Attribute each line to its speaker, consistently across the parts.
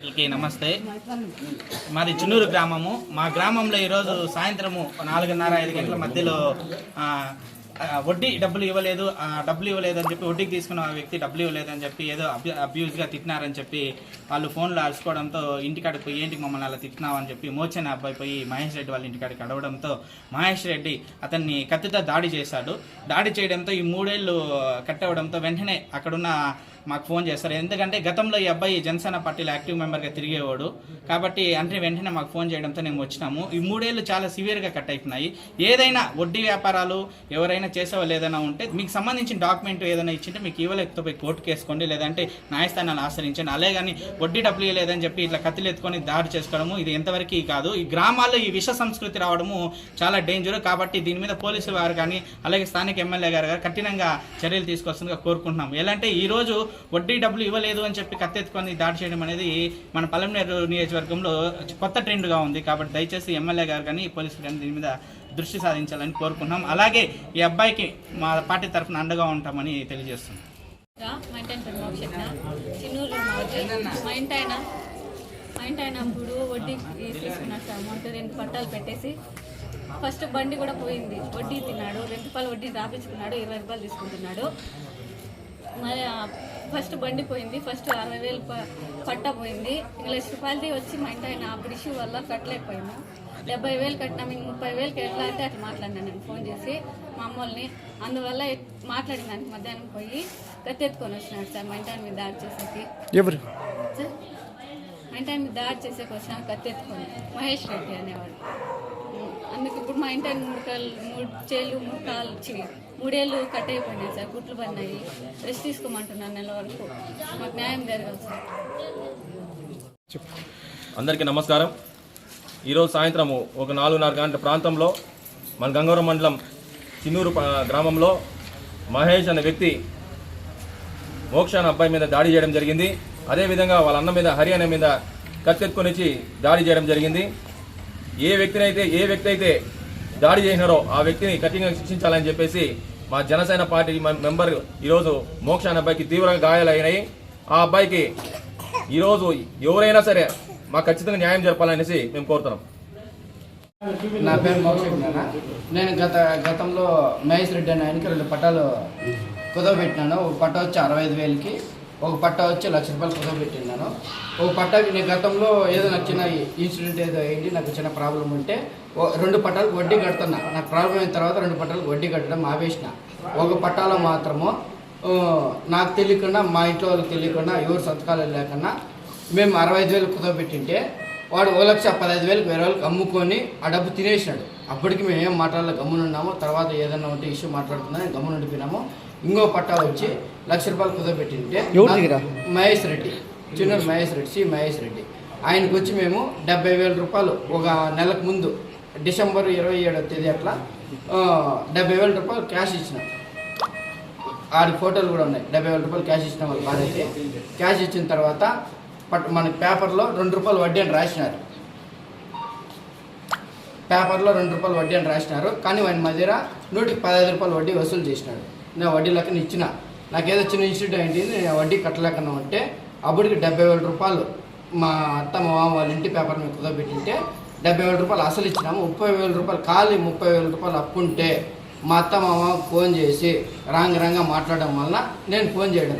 Speaker 1: నమస్తే. మాది చిన్నూరు గ్రామము. మా గ్రామంలో ఈరోజు సాయంత్రము 4:30-5 గంటల మధ్యలో వడ్డీ డబ్బులు ఇవ్వలేదు అని చెప్పి, వడ్డీకి తీసుకున్న వ్యక్తి డబ్బులు ఇవ్వలేదని చెప్పి ఏదో అబ్యూజ్గా తిట్టినారని చెప్పి వాళ్ళు ఫోన్లో అరుచుకోవడంతో ఇంటికాడికి పోయి ఏంటికి మమ్మల్ని అలా తిట్టినావని చెప్పి మోచన అబ్బాయి పోయి మహేష్ రెడ్డి వాళ్ళ ఇంటికాడికి అడవడంతో మహేష్ రెడ్డి అతన్ని కత్తితో దాడి చేశాడు. దాడి చేయడంతో ఈ 3 ఏళ్ళు కట్టవడంతో వెంటనే అక్కడున్న మాకు ఫోన్ చేస్తారు. ఎందుకంటే గతంలో ఈ అబ్బాయి జనసేన పార్టీలో యాక్టివ్ మెంబర్గా తిరిగేవాడు కాబట్టి వెంటనే మాకు ఫోన్ చేయడంతో మేము వచ్చినాము. ఈ 3 ఏళ్ళు చాలా సివియర్గా కట్ అయిపోయినాయి. ఏదైనా వడ్డీ వ్యాపారాలు ఎవరైనా చేసేవాళ్ళు ఏదైనా ఉంటే మీకు సంబంధించిన డాక్యుమెంట్ ఏదైనా ఇచ్చింటే మీకు ఇవ్వలేకపోతే పోయి కోర్టుకు వేసుకోండి, లేదంటే న్యాయస్థానాలు ఆశ్రయించండి. అలాగే కానీ వడ్డీ డబ్బులు ఇవ్వలేదని చెప్పి ఇట్లా కత్తులు ఎత్తుకొని దాడి చేసుకోవడము ఇది ఎంతవరకు కాదు. ఈ గ్రామాల్లో ఈ విష సంస్కృతి రావడము చాలా డేంజర్ కాబట్టి దీని మీద పోలీసు వారు కానీ అలాగే స్థానిక ఎమ్మెల్యే గారు కఠినంగా చర్యలు తీసుకొస్తుందిగా కోరుకుంటున్నాం. ఎలాంటే ఈరోజు వడ్డీ డబ్బులు ఇవ్వలేదు అని చెప్పి కత్తెత్తుకొని దాడి చేయడం అనేది మన పలమనేరు నియోజకవర్గంలో కొత్త ట్రెండ్గా ఉంది. కాబట్టి దయచేసి ఎమ్మెల్యే గారు కానీ పోలీసులు కానీ దీని మీద దృష్టి సాధించాలని కోరుకుంటున్నాం. అలాగే ఈ అబ్బాయికి మా పార్టీ తరఫున అండగా ఉంటామని తెలియజేస్తున్నాం.
Speaker 2: మా ఇంటి ఆయన అప్పుడు వడ్డీ తీసుకున్నాడు సార్. అమౌంట్ 2 పట్టాలు పెట్టేసి ఫస్ట్ బండి కూడా పోయింది. వడ్డీ తిన్నాడు, 2 రూపాయలు వడ్డీ రాపించుకున్నాడు, 20 రూపాయలు తీసుకుంటున్నాడు. మరి ఫస్ట్ బండి పోయింది, ఫస్ట్ 60,000 పట్టా పోయింది. 1,00,000 రూపాయలది వచ్చి మా ఇంటి ఆయన అప్పుడు ఇష్యూ వల్ల కట్టలేకపోయాము. 70,000 కట్టినా, మీకు 30,000కి ఎట్లా అంటే అట్లా మాట్లాడినా నేను ఫోన్ చేసి మా అమ్మల్ని. అందువల్ల మాట్లాడిన దానికి మధ్యాహ్నం పోయి కత్తెత్తుకొని వచ్చినాడు సార్ మా ఇంటి ఆయన మీద దాడి చేసేకి.
Speaker 3: ఎవరు
Speaker 2: సార్ మా ఇంటి ఆయన మీద దాడి చేసేకి వచ్చినాడు కత్తెత్తుకొని, మహేష్ రెడ్డి అనేవాడు. అందుకు ఇప్పుడు మా ఇంటి ఆయన 3 చేళ్ళు 3 కాళ్ళు 3 ఏళ్ళు కట్ అయిపోయినాయి సార్, గుట్లు పడినాయి. రెస్ట్ తీసుకోమంటున్నాను నెల వరకు. మాకు న్యాయం జరగాలి సార్.
Speaker 4: అందరికీ నమస్కారం. ఈరోజు సాయంత్రము ఒక 4:30 గంటల ప్రాంతంలో మన గంగవరం మండలం చిన్నూరు గ్రామంలో మహేష్ అనే వ్యక్తి మోక్ష అనే అబ్బాయి మీద దాడి చేయడం జరిగింది. అదేవిధంగా వాళ్ళ అన్న మీద హరి అనే మీద కత్తెత్తుకొని దాడి చేయడం జరిగింది. ఏ వ్యక్తి అయితే దాడి చేసినారో ఆ వ్యక్తిని కఠినంగా శిక్షించాలని చెప్పేసి మా జనసేన పార్టీ మెంబర్ ఈరోజు మోక్ష అనే అబ్బాయికి తీవ్రంగా గాయాలైనాయి. ఆ అబ్బాయికి ఈరోజు ఎవరైనా సరే మాకు ఖచ్చితంగా న్యాయం జరపాలనేసి మేము కోరుతున్నాం.
Speaker 5: నా పేరు మోక్ష. నేను గతంలో మహేష్ రెడ్డి అనే ఆయనకి 2 పట్టాలు కుదవబెట్టినాను. ఒక పట్టా వచ్చి 65,000కి, ఒక పట్టా వచ్చి 1,00,000 రూపాయలు కుదవబెట్టినాను. ఒక పట్టాకి నేను గతంలో ఏదో నాకు చిన్న ఇన్సిడెంట్ ఏదో అయింది, నాకు చిన్న ప్రాబ్లం ఉంటే 2 పట్టాలకు వడ్డీ కడుతున్నా. నాకు ప్రాబ్లం అయిన తర్వాత 2 పట్టాలకు వడ్డీ కట్టడం ఆపేసిన. ఒక పట్టాలో మాత్రము నాకు తెలియకుండా, మా ఇంట్లో వాళ్ళకి తెలియకుండా, ఎవరు సంతకాలు లేకుండా మేము 65,000 కుదవబెట్టింటే వాడు 1,15,000కి 20,000కి అమ్ముకొని ఆ డబ్బు తినేసినాడు. అప్పటికి మేము ఏం మాట్లాడాలి గమ్మునున్నాము. తర్వాత ఏదన్నా ఉంటే ఇష్యూ మాట్లాడుతుందని గమ్మున ఉండిపోయినాము. ఇంకో పట్టా వచ్చి 1,00,000 రూపాయలు కుదవబెట్టింటే మహేష్ రెడ్డి, చిన్నూరు మహేష్ రెడ్డి ఆయనకు వచ్చి మేము 70,000 రూపాయలు ఒక నెలకు ముందు డిసెంబర్ 27వ తేదీ అట్లా 70,000 రూపాయలు క్యాష్ ఇచ్చినాం. ఆడి ఫోటోలు కూడా ఉన్నాయి. 70,000 రూపాయలు క్యాష్ ఇచ్చిన వాళ్ళు బాధైతే క్యాష్ ఇచ్చిన తర్వాత మనకి పేపర్లో 2 రూపాయలు వడ్డీ అని రాసినారు. పేపర్లో 2 రూపాయలు వడ్డీ అని రాసినారు. కానీ ఆయన మధ్య 115 రూపాయలు వడ్డీ వసూలు చేసినాడు. నేను వడ్డీ లెక్కన ఇచ్చిన. నాకేదో చిన్న ఇన్స్టిట్యూట్ అయింది, నేను వడ్డీ కట్టలేకన్నా ఉంటే అప్పటికి 70,000 రూపాయలు మా అత్త మా మామ వాళ్ళ ఇంటి పేపర్ మీద కుదవబెట్టింటే 70,000 రూపాయలు అసలు ఇచ్చినాము. 30,000 రూపాయలు ఖాళీ 30,000 రూపాయలు అప్పుంటే మా అత్త మామ ఫోన్ చేసి రాంగా మాట్లాడడం వల్ల నేను ఫోన్ చేయడం,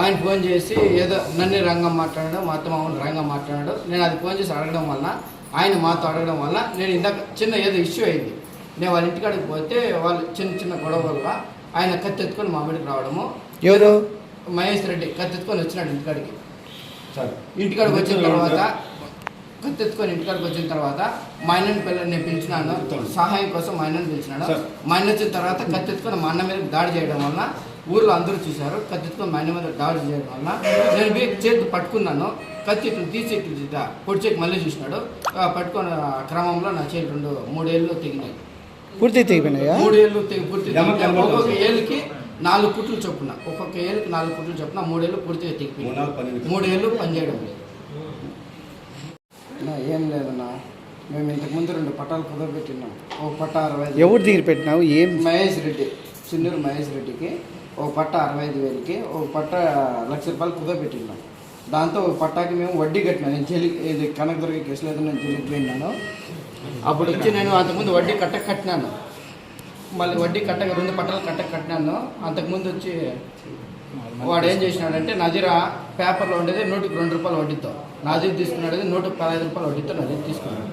Speaker 5: ఆయన ఫోన్ చేసి ఏదో నన్ను రంగం మాట్లాడాడు, మా అత్త మామని రంగం మాట్లాడాడు. నేను అది ఫోన్ చేసి అడగడం వల్ల, ఆయన మాతో అడగడం వల్ల నేను ఇందాక చిన్న ఏదో ఇష్యూ అయింది. నేను వాళ్ళ ఇంటికాడికి పోతే వాళ్ళు చిన్న గొడవ వల్ల ఆయన కత్తెత్తుకొని మా మీదకి రావడము.
Speaker 3: ఎవరు
Speaker 5: మహేష్ రెడ్డి కత్తెత్తుకొని వచ్చినాడు ఇంటికాడికి. ఇంటికాడికి వచ్చిన తర్వాత మా అన్నని నేను పిలిచినాను, సహాయం కోసం మా అన్నని పిలిచినాడు. మా అన్న వచ్చిన తర్వాత కత్తెత్తుకొని మా అన్న మీద దాడి చేయడం వల్ల ఊర్లో అందరూ చూశారు. కత్తెత్తుకొని మా అన్న మీద దాడి చేయడం వల్ల నేను చేతి పట్టుకున్నాను. కత్తి తీసి పొడిచేకి మళ్ళీ చూసినాడు. పట్టుకున్న క్రమంలో నా చేతి 3 ఏళ్ళు తెగినాయి.
Speaker 3: పూర్తి తెగిపోయినాయా?
Speaker 5: 3 ఏళ్ళు పూర్తి. ఒక్కొక్క ఏళ్ళకి 4 కుట్లు చొప్పున, 3 ఏళ్ళు పూర్తిగా తెగిపోయినాయి. 3 ఏళ్ళు పనిచేయడం లేదు. ఏం లేదన్నా, మేము ఇంతకుముందు 2 పట్టాలు కుదరబెట్టినాం. ఒక పట్టా 65.
Speaker 3: ఎవరు దగ్గర పెట్టినావు? ఏం
Speaker 5: మహేష్ రెడ్డి, చిన్నూరు మహేష్ రెడ్డికి ఒక పట్టా 65,000కి, ఒక పట్టా 1,00,000 రూపాయలు కుదరబెట్టినాం. దాంతో పట్టాకి మేము వడ్డీ కట్టినాను. నేను ఇది కనకదుర్గ కేసులో అయితే నేను జైలుకి పోయినాను. అప్పుడు వచ్చి నేను అంతకుముందు వడ్డీ కట్టినాను. మళ్ళీ వడ్డీ కట్టక 2 పట్టాలు కట్టినాను. అంతకుముందు వచ్చి వాడు ఏం చేసినాడంటే నజీర్ పేపర్లో ఉండేది 100కి 2 రూపాయలు వడ్డీతో, నజీర్ తీసుకున్నాడు 100కి 15 రూపాయలు వడ్డీతో నజీర్ తీసుకున్నాడు.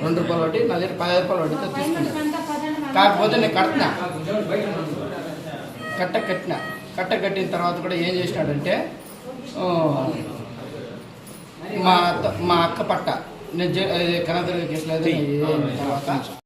Speaker 5: 2 రూపాయలు వడ్డీ, నజీర్ 15 రూపాయలు వడ్డీతో తీసుకున్నాడు. కాకపోతే నేను కట్టిన తర్వాత కూడా ఏం చేసినాడంటే మా అక్క పట్ట నేను కనకదుర్గ కేసులో తర్వాత